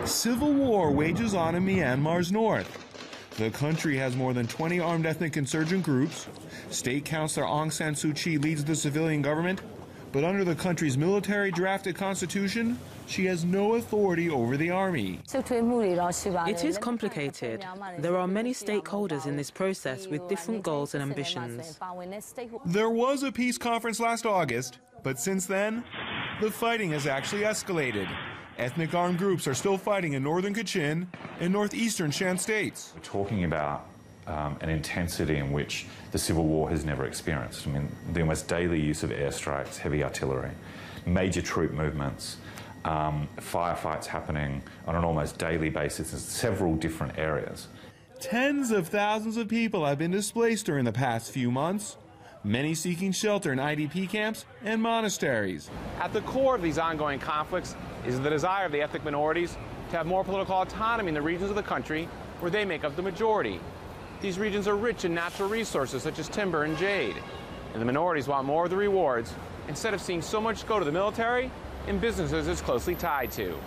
Civil war wages on in Myanmar's north. The country has more than 20 armed ethnic insurgent groups. State Councillor Aung San Suu Kyi leads the civilian government, but under the country's military-drafted constitution, she has no authority over the army. It is complicated. There are many stakeholders in this process with different goals and ambitions. There was a peace conference last August, but since then, the fighting has actually escalated. Ethnic armed groups are still fighting in northern Kachin and northeastern Shan states. We're talking about an intensity in which the civil war has never experienced. I mean, the almost daily use of airstrikes, heavy artillery, major troop movements, firefights happening on an almost daily basis in several different areas. Tens of thousands of people have been displaced during the past few months, many seeking shelter in IDP camps and monasteries. At the core of these ongoing conflicts is the desire of the ethnic minorities to have more political autonomy in the regions of the country where they make up the majority. These regions are rich in natural resources such as timber and jade, and the minorities want more of the rewards instead of seeing so much go to the military and businesses it's closely tied to.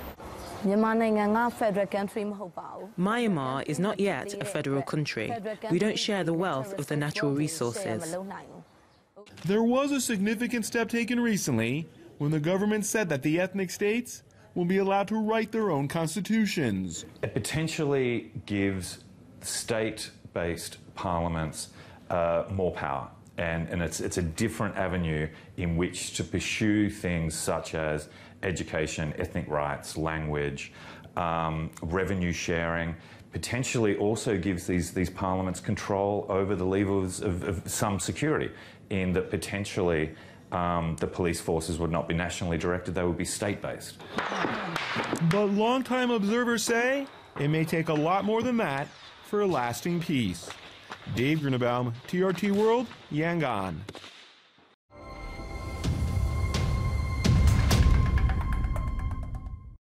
Myanmar is not yet a federal country. We don't share the wealth of the natural resources. There was a significant step taken recently when the government said that the ethnic states will be allowed to write their own constitutions. It potentially gives state-based parliaments more power, and it's a different avenue in which to pursue things such as education, ethnic rights, language, revenue sharing. Potentially also gives these parliaments control over the levers of some security, in that potentially the police forces would not be nationally directed, they would be state-based. But longtime observers say it may take a lot more than that for a lasting peace. Dave Grunbaum, TRT World, Yangon.